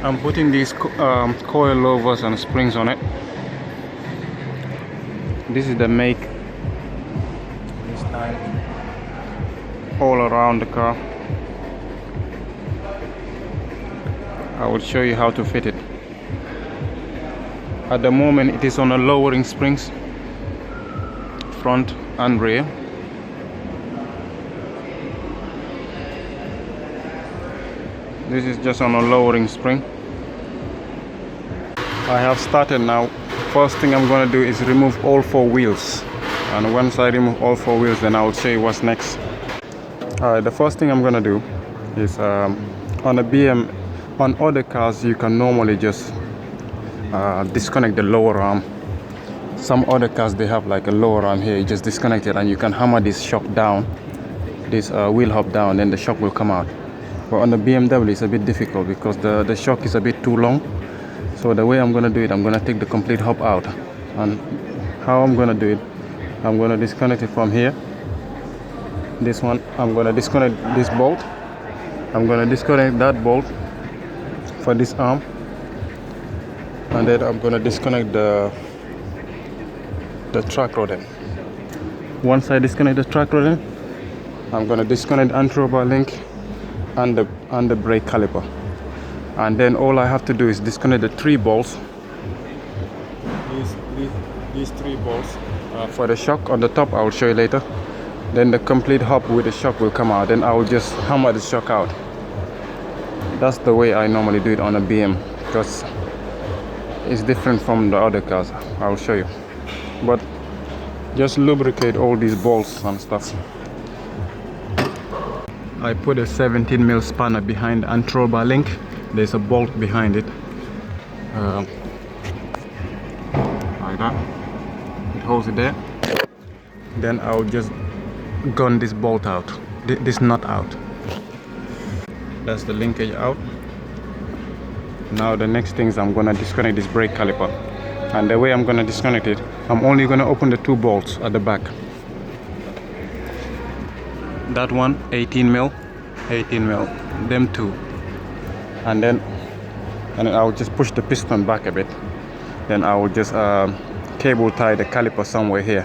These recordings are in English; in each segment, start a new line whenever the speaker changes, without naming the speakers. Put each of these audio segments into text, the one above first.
I'm putting these coilovers and springs on it. This is the make, Bilstein, all around the car. I will show you how to fit it. At the moment it is on a lowering springs, front and rear. This is just on a lowering spring. I have started now. First thing I'm going to do is remove all 4 wheels, and once I remove all 4 wheels, then I will show you what's next. Alright, the first thing I'm going to do is on a BM, on other cars you can normally just disconnect the lower arm. Some other cars they have like a lower arm here, you just disconnect it and you can hammer this shock down, this wheel hub down, then the shock will come out. But on the BMW it's a bit difficult because the shock is a bit too long. So the way I'm going to do it, I'm going to take the complete hub out. And how I'm going to do it, I'm going to disconnect it from here. This one, I'm going to disconnect this bolt. I'm going to disconnect that bolt for this arm. And then I'm going to disconnect the track rod end. Once I disconnect the track rod end, I'm going to disconnect anthro bar link and the brake caliper. And then all I have to do is disconnect the 3 bolts. These 3 bolts for the shock on the top. I will show you later. Then the complete hub with the shock will come out. Then I will just hammer the shock out. That's the way I normally do it on a BM, because it's different from the other cars. I will show you. But just lubricate all these bolts and stuff. I put a 17mm spanner behind the anthro bar link. There's a bolt behind it, like that. It holds it there. Then I'll just gun this bolt out, this nut out. That's the linkage out. Now the next thing is I'm gonna disconnect this brake caliper, and the way I'm gonna disconnect it, I'm only gonna open the 2 bolts at the back. That one 18mm, them 2. And then I'll just push the piston back a bit. Then I will just cable tie the caliper somewhere here.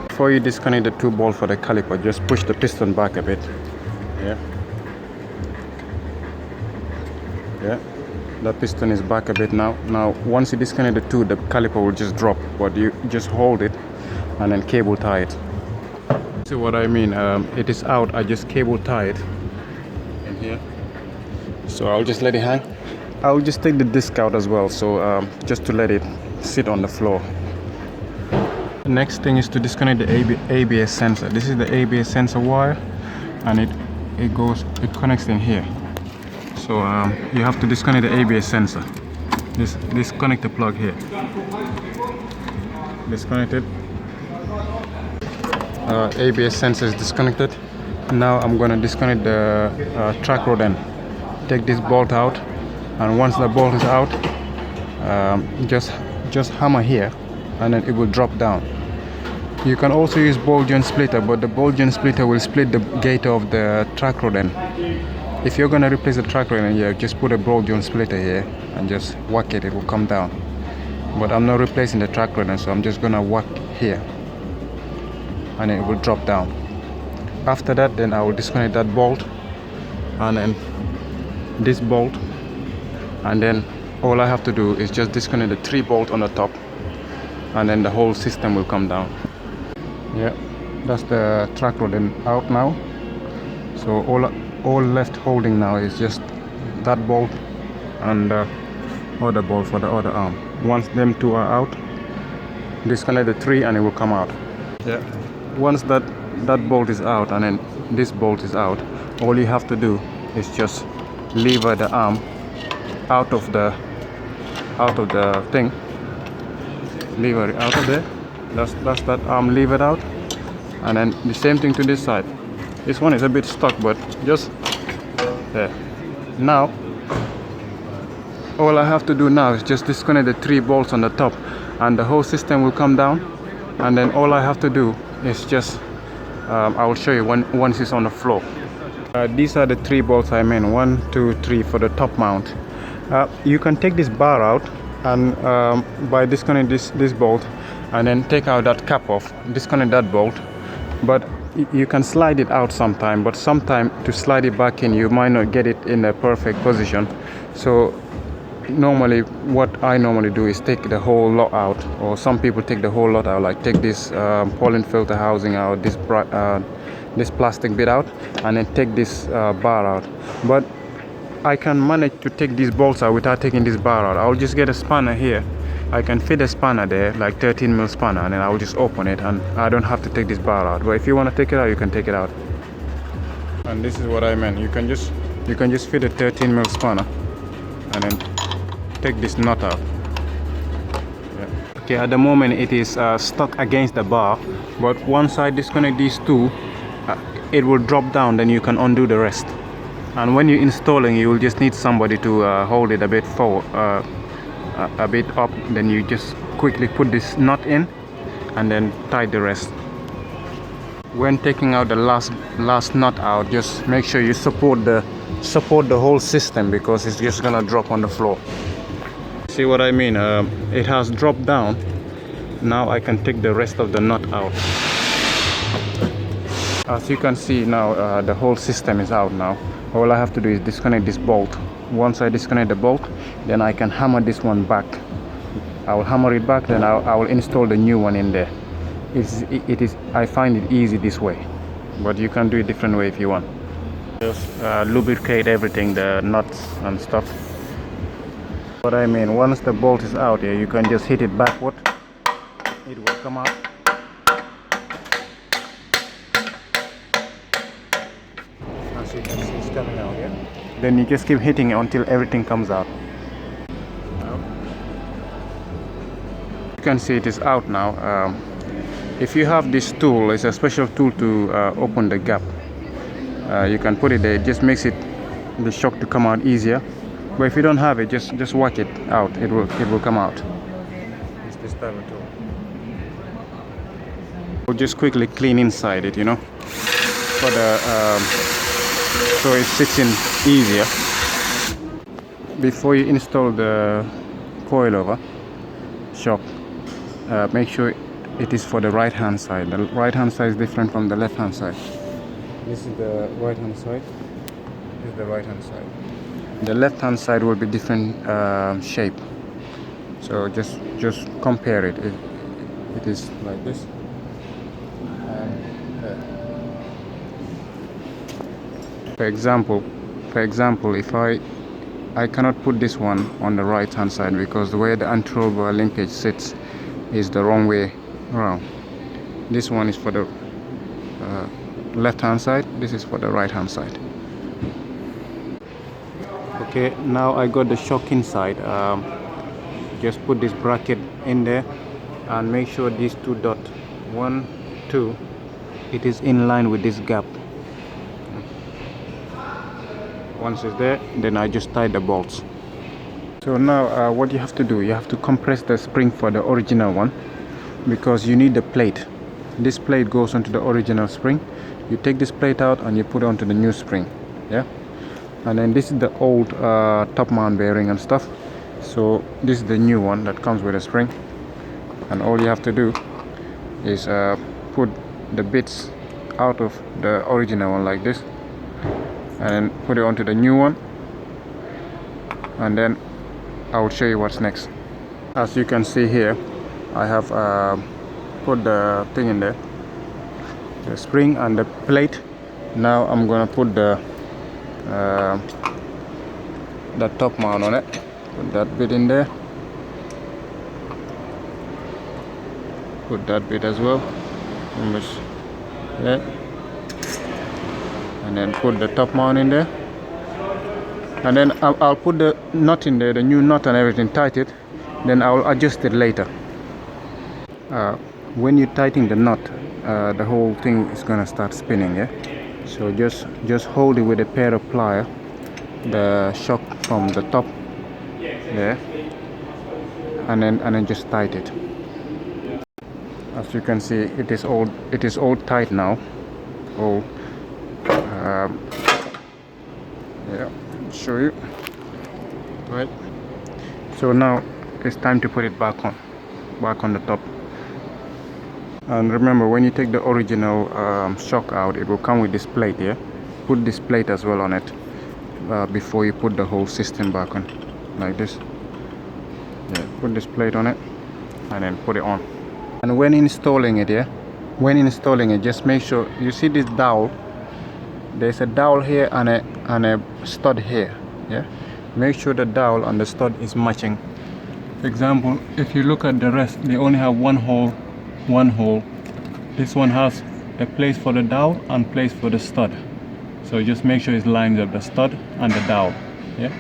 Before you disconnect the 2 bolts for the caliper, just push the piston back a bit. Yeah, the piston is back a bit now. Now once you disconnect the 2, the caliper will just drop, but you just hold it and then cable tie it. See what I mean? It is out. I just cable tie it in here. So I'll just let it hang. I'll just take the disc out as well, so just to let it sit on the floor. The next thing is to disconnect the ABS sensor. This is the ABS sensor wire, and it connects in here. So you have to disconnect the ABS sensor. This connector plug here. Disconnected. ABS sensor is disconnected. Now I'm going to disconnect the track rod end. Take this bolt out, and once the bolt is out, just hammer here, and then it will drop down. You can also use ball joint splitter, but the ball joint splitter will split the gate of the track rod end. If you're gonna replace the track rod end here, just put a ball joint splitter here and just whack it. It will come down. But I'm not replacing the track rod end, so I'm just gonna whack here, and then it will drop down. After that, then I will disconnect that bolt, and then this bolt, and then all I have to do is just disconnect the 3 bolts on the top, and then the whole system will come down. Yeah, that's the track rod end out now. So all left holding now is just that bolt and the other bolt for the other arm. Once them 2 are out, disconnect the 3 and it will come out. Yeah, once that bolt is out and then this bolt is out, all you have to do is just lever the arm out of the thing. Lever it out of there. That's that arm levered out. And then the same thing to this side. This one is a bit stuck, but just there. Now all I have to do now is just disconnect the 3 bolts on the top, and the whole system will come down. And then all I have to do is just I will show you once it's on the floor. These are the 3 bolts I mean, 1, 2, 3 for the top mount. You can take this bar out and by disconnect this bolt, and then take out that cap off, disconnect that bolt. But you can slide it out sometime, but sometime to slide it back in you might not get it in a perfect position. So normally what I normally do is take the whole lot out, or some people take the whole lot out, like take this pollen filter housing out, this plastic bit out, and then take this bar out. But I can manage to take these bolts out without taking this bar out. I'll just get a spanner here. I can fit a spanner there, like 13mm spanner, and then I'll just open it, and I don't have to take this bar out. But if you want to take it out, you can take it out. And this is what I meant. You can just fit a 13mm spanner and then take this nut out. Yeah. Okay, at the moment it is stuck against the bar, but once I disconnect these two, it will drop down, then you can undo the rest. And when you're installing, you will just need somebody to hold it a bit forward, a bit up. Then you just quickly put this nut in and then tie the rest. When taking out the last nut out, just make sure you support the whole system, because it's just gonna drop on the floor. See what I mean? It has dropped down. Now I can take the rest of the nut out. As you can see now, the whole system is out now. All I have to do is disconnect this bolt. Once I disconnect the bolt, then I can hammer this one back. I will hammer it back, then I will install the new one in there. I find it easy this way, but you can do it different way if you want. Just lubricate everything, the nuts and stuff. What I mean, once the bolt is out here, you can just hit it backward. It will come out. As you can see, it's coming out here. Then you just keep hitting it until everything comes out. You can see it is out now. If you have this tool, it's a special tool to open the gap. You can put it there. It just makes the shock to come out easier. But if you don't have it, just whack it out. It will come out. It's this type of tool. We'll just quickly clean inside it, for so it sits in easier. Before you install the coilover shock, make sure it is for the right hand side. The right hand side is different from the left hand side. This is the right hand side. This is the right hand side. The left hand side will be different shape. So just compare it. It is like this. For example, if I cannot put this one on the right hand side, because the way the anthro linkage sits is the wrong way around. This one is for the left hand side, this is for the right hand side. Okay, now I got the shock inside. Just put this bracket in there and make sure these two dots, 1, 2, it is in line with this gap. Once it's there, then I just tie the bolts. So now what you have to do, you have to compress the spring for the original one, because you need the plate. This plate goes onto the original spring. You take this plate out and you put it onto the new spring. Yeah. And then this is the old top mount bearing and stuff. So this is the new one that comes with a spring. And all you have to do is put the bits out of the original one like this, and put it onto the new one, and then I will show you what's next. As you can see here, I have put the thing in there, the spring and the plate. Now I'm gonna put the top mount on it. Put that bit in there, put that bit as well, there. And then put the top mount in there, and then I'll put the nut in there, the new nut and everything, tight it, then I'll adjust it later. When you tighten the nut, the whole thing is gonna start spinning, yeah. So just hold it with a pair of pliers, the shock from the top there, and then just tighten it. As you can see, it is all tight now. All yeah, show you. right? So now it's time to put it back on the top. And remember, when you take the original shock out, it will come with this plate here. Put this plate as well on it before you put the whole system back on, like this. Yeah, put this plate on it and then put it on. And when installing it, just make sure you see this dowel. There's a dowel here and a stud here. Yeah, make sure the dowel and the stud is matching. For example, if you look at the rest, they only have one hole. This one has a place for the dowel and place for the stud. So just make sure it lines up the stud and the dowel. Yeah.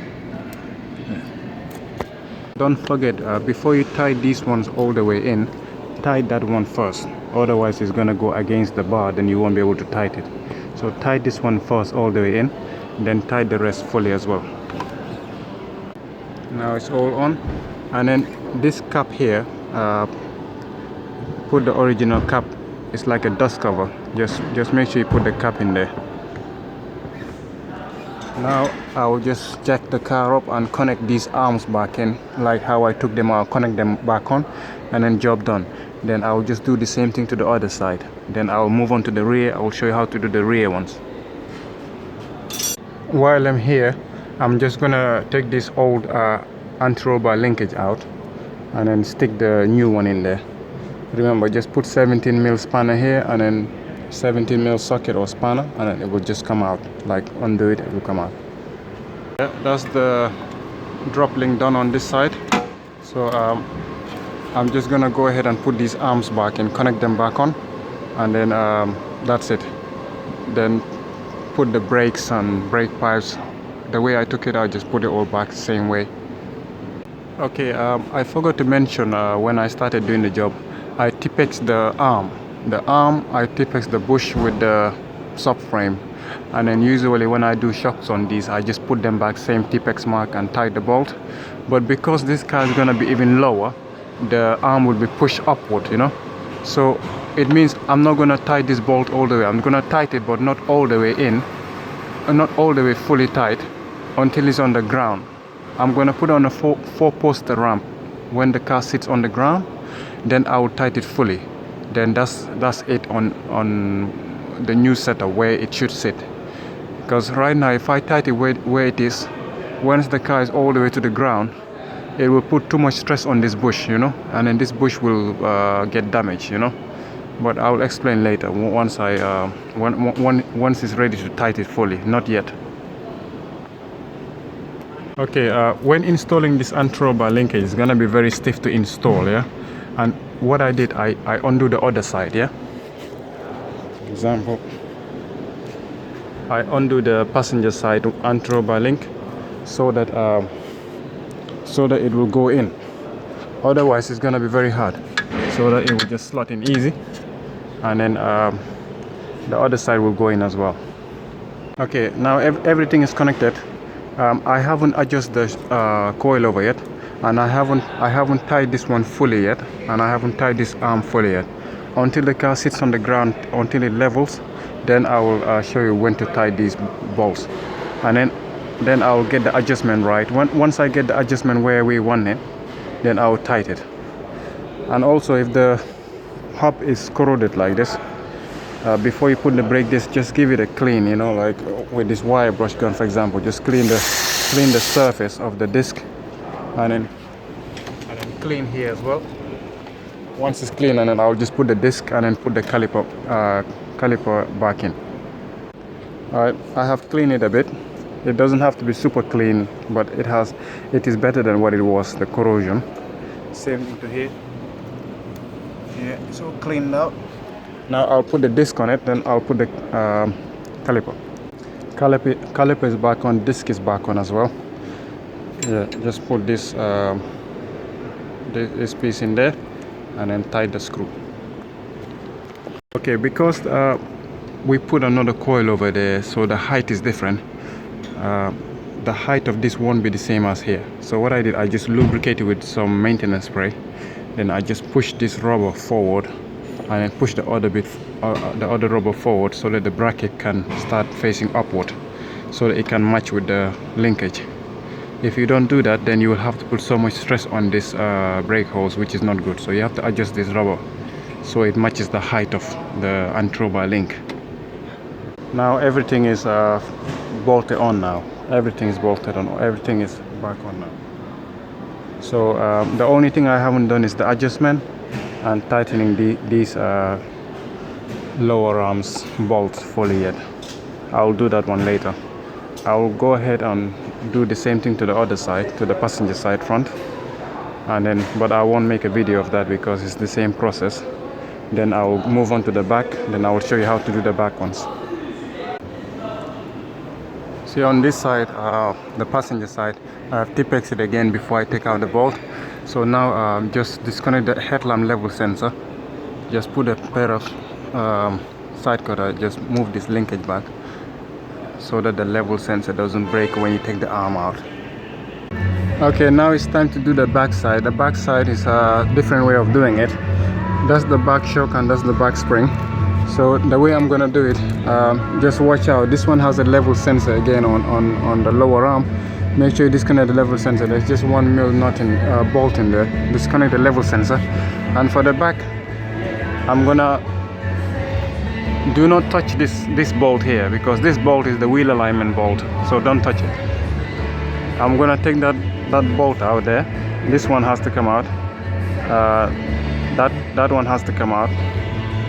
Don't forget, before you tie these ones all the way in, tie that one first. Otherwise it's gonna go against the bar, then you won't be able to tie it. So tie this one first all the way in, then tie the rest fully as well. Now it's all on. And then this cap here, put the original cap. It's like a dust cover. Just make sure you put the cap in there. Now I will just jack the car up and connect these arms back in, like how I took them out, connect them back on, and then job done. Then I will just do the same thing to the other side. Then I will move on to the rear. I will show you how to do the rear ones. While I'm here, I'm just gonna take this old anthro linkage out and then stick the new one in there. Remember, just put 17mm spanner here and then 17mm socket or spanner, and then it will just come out. Like undo it, it will come out. Yeah, that's the drop link done on this side. So I'm just gonna go ahead and put these arms back and connect them back on, and then that's it. Then put the brakes and brake pipes. The way I took it, I just put it all back the same way. Okay, I forgot to mention when I started doing the job, I Tipex the arm. I Tipex the bush with the subframe, and then usually when I do shocks on these, I just put them back same Tipex mark and tie the bolt. But because this car is gonna be even lower, the arm will be pushed upward, you know. So it means I'm not gonna tie this bolt all the way. I'm gonna tighten it, but not all the way in, and not all the way fully tight until it's on the ground. I'm gonna put on a four-post ramp. When the car sits on the ground, then I will tighten it fully. Then that's it on the new setup where it should sit. Because right now, if I tighten it where it is, once the car is all the way to the ground, it will put too much stress on this bush, you know, and then this bush will get damaged, you know. But I will explain later once once it's ready to tighten it fully. Not yet. Okay, when installing this anthro linkage, it's gonna be very stiff to install, yeah. And what I did, I undo the other side, yeah. For example, I undo the passenger side anthro link so that it will go in. Otherwise, it's gonna be very hard. So that it will just slot in easy, and then the other side will go in as well. Okay, now everything is connected. I haven't adjusted the coilover yet, and I haven't tied this one fully yet, and I haven't tied this arm fully yet. Until the car sits on the ground, until it levels, then I will show you when to tie these bolts, and then I will get the adjustment right. Once I get the adjustment where we want it, then I will tighten it. And also, if the hub is corroded like this, before you put the brake disc, just give it a clean, you know, like with this wire brush gun, for example. Just clean the surface of the disc, and then clean here as well. Once it's clean, and then I'll just put the disc and then put the caliper back in. Alright, I have cleaned it a bit. It doesn't have to be super clean, but it is better than what it was, the corrosion. Same thing to here. Yeah, it's all cleaned out. Now I'll put the disc on it, then I'll put the caliper. Caliper is back on, disc is back on as well. Yeah, just put this piece in there and then tie the screw. Okay, because we put another coil over there, so the height is different. The height of this won't be the same as here. So what I did, I just lubricated with some maintenance spray. Then I just push this rubber forward, and then push the other rubber forward so that the bracket can start facing upward, so that it can match with the linkage. If you don't do that, then you will have to put so much stress on this brake hose, which is not good. So you have to adjust this rubber so it matches the height of the anthro bar link. Now everything is bolted on now. Everything is bolted on. Everything is back on now. So the only thing I haven't done is the adjustment and tightening these lower arms bolts fully yet. I'll do that one later. I'll go ahead and do the same thing to the other side, to the passenger side front, and then but I won't make a video of that because it's the same process. Then I'll move on to the back, then I will show you how to do the back ones. See, on this side, the passenger side, I have Tipex it again before I take out the bolt. So now just disconnect the headlamp level sensor, just put a pair of side cutter, just move this linkage back so that the level sensor doesn't break when you take the arm out. Okay, now it's time to do the back side. The back side is a different way of doing it. That's the back shock and that's the back spring. So the way I'm gonna do it, just watch out. This one has a level sensor again on the lower arm. Make sure you disconnect the level sensor. There's just 1 mil nut in bolt in there. Disconnect the level sensor. And for the back, I'm gonna do not touch this bolt here, because this bolt is the wheel alignment bolt, so don't touch it. I'm gonna take that bolt out there. This one has to come out. That one has to come out.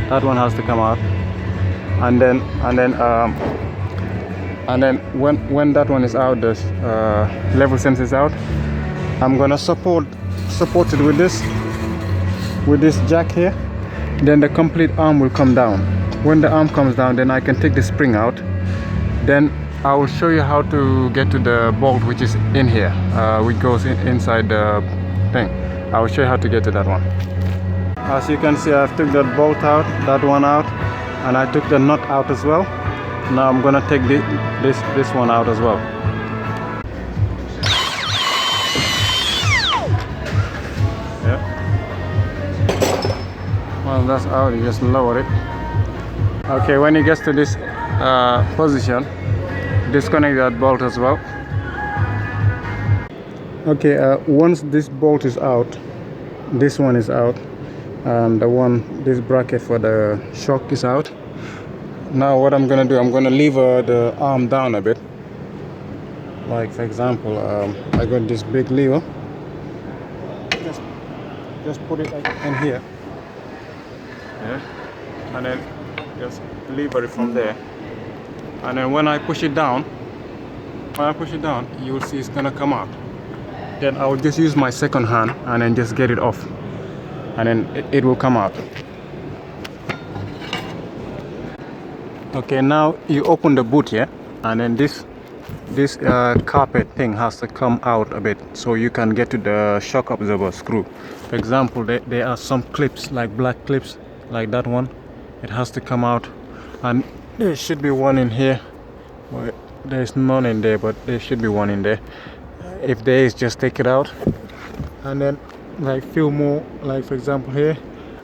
That one has to come out. And then when that one is out, the level sensor is out, I'm gonna support it with this jack here. Then the complete arm will come down. When the arm comes down, then I can take the spring out. Then I will show you how to get to the bolt which is in here, which goes inside the thing. I will show you how to get to that one. As you can see, I've took that bolt out, that one out, and I took the nut out as well. Now I'm gonna take this one out as well. Yeah. Well, that's out. You just lower it. Okay, when it gets to this position, disconnect that bolt as well. Okay, once this bolt is out, this one is out, and this bracket for the shock is out. Now what I'm gonna do, I'm gonna lever the arm down a bit. Like for example, I got this big lever. Just put it in here. Yeah, and then just lever it from there, and then when I push it down, you will see it's gonna come out. Then I will just use my second hand and then just get it off, and then it will come out. Okay, now you open the boot here, and then this carpet thing has to come out a bit so you can get to the shock absorber screw. For example, there are some clips, like black clips, like that one. It has to come out, and there should be one in here. Well, there's none in there, but there should be one in there. If there is, just take it out, and then like few more, like for example here,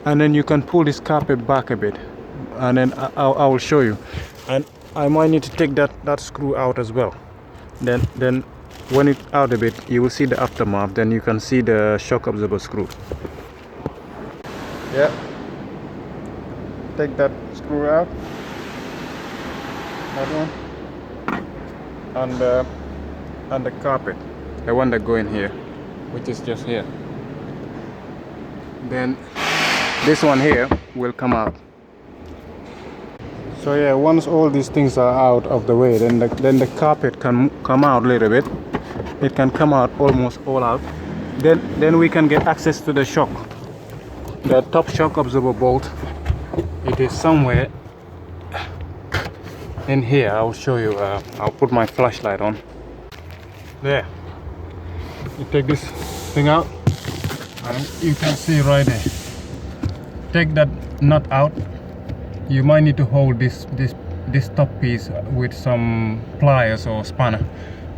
and then you can pull this carpet back a bit, and then I will show you. And I might need to take that screw out as well. Then when it's out a bit, you will see the aftermath. Then you can see the shock absorber screw. Yeah. Take that screw out, that one, and the carpet, the one that go in here, which is just here. Then this one here will come out. So yeah, once all these things are out of the way, then the carpet can come out a little bit. It can come out almost all out. Then we can get access to the shock, the top shock absorber bolt. It is somewhere in here. I'll show you. I'll put my flashlight on. There. You take this thing out, and you can see right there. Take that nut out. You might need to hold this top piece with some pliers or spanner,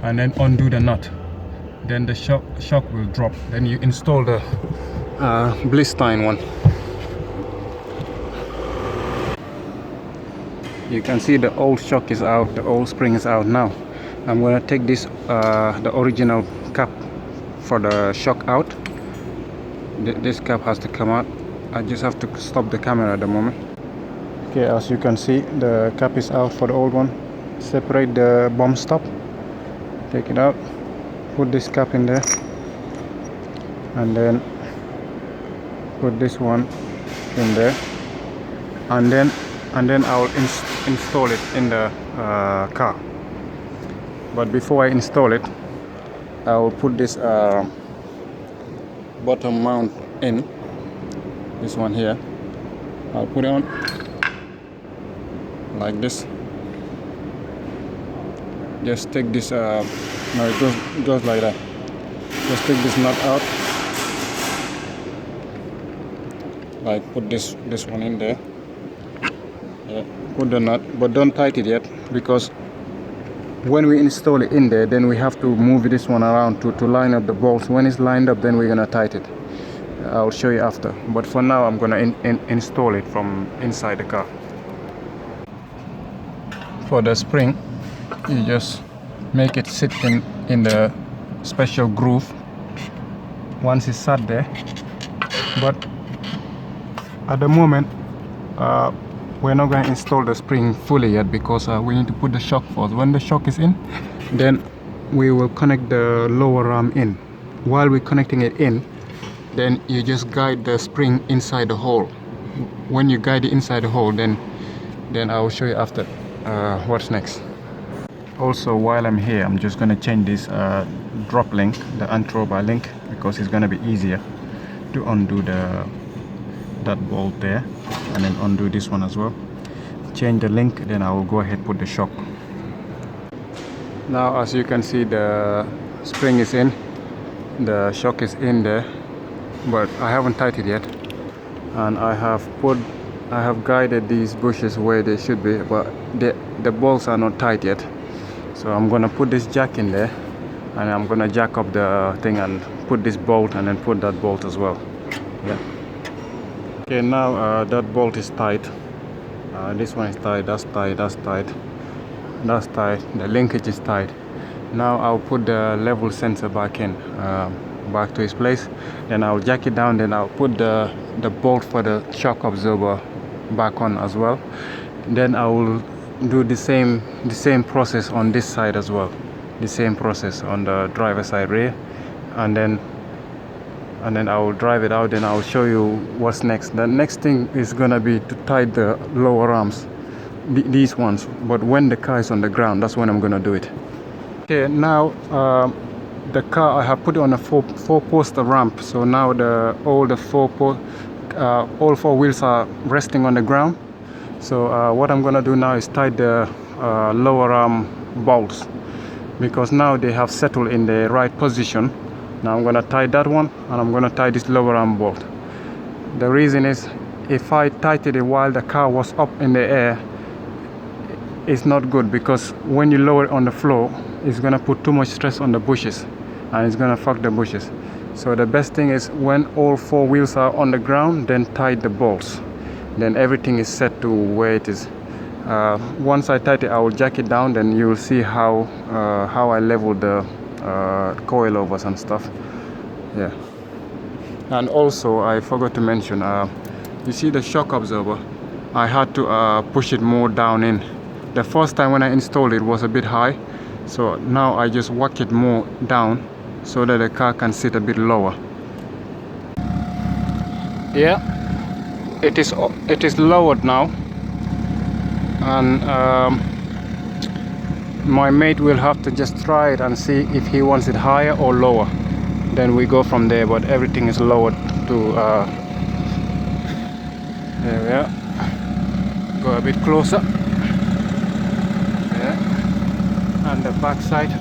and then undo the nut. Then the shock will drop. Then you install the Bilstein one. You can see the old shock is out, the old spring is out now. I'm gonna take this the original cap for the shock out. This cap has to come out. I just have to stop the camera at the moment. Okay, as you can see, the cap is out for the old one. Separate the bomb stop, take it out, put this cap in there, and then put this one in there, and then I'll install it in the car. But before I install it, I'll put this bottom mount in, this one here. I'll put it on like this. Just take this no, it goes like that. Just take this nut out, like put this one in there. Yeah, put the nut, but don't tighten it yet, because when we install it in there, then we have to move this one around to line up the bolts. When it's lined up, then we're gonna tighten it. I'll show you after, but for now I'm gonna install it from inside the car. For the spring, you just make it sit in the special groove once it's sat there. But at the moment we're not going to install the spring fully yet, because we need to put the shock first. When the shock is in, then we will connect the lower arm in. While we're connecting it in, then you just guide the spring inside the hole. When you guide it inside the hole, then I will show you after what's next. Also, while I'm here, I'm just going to change this drop link, the anthro link, because it's going to be easier to undo that bolt there, and then undo this one as well. Change the link, then I will go ahead put the shock. Now, as you can see, the spring is in, the shock is in there, but I haven't tightened it yet, and I have guided these bushes where they should be, but the bolts are not tight yet. So I'm gonna put this jack in there, and I'm gonna jack up the thing and put this bolt, and then put that bolt as well. Yeah. Okay, now that bolt is tight. This one is tight, that's tight, that's tight, that's tight. The linkage is tight. Now I'll put the level sensor back in, back to its place. Then I'll jack it down. Then I'll put the bolt for the shock absorber back on as well. Then I will do the same process on this side as well. The same process on the driver side rear, and then I will drive it out. Then I'll show you what's next. The next thing is gonna be to tie the lower arms, these ones. But when the car is on the ground, that's when I'm gonna do it. Okay, now the car, I have put it on a four-post ramp. So now all four wheels are resting on the ground. So what I'm gonna do now is tie the lower arm bolts, because now they have settled in the right position. Now I'm gonna tie that one, and I'm gonna tie this lower arm bolt. The reason is, if I tighten it while the car was up in the air, it's not good, because when you lower it on the floor, it's gonna put too much stress on the bushes, and it's gonna fuck the bushes. So the best thing is, when all four wheels are on the ground, then tie the bolts. Then everything is set to where it is. Once I tighten it, I will jack it down. Then you will see how I level the coilovers and stuff. Yeah. And also, I forgot to mention, you see the shock absorber, I had to push it more down in. The first time when I installed it was a bit high, so now I just whack it more down so that the car can sit a bit lower. Yeah, it is lowered now, and my mate will have to just try it and see if he wants it higher or lower. Then we go from there, but everything is lowered to there we are. Go a bit closer. Yeah. And the back side.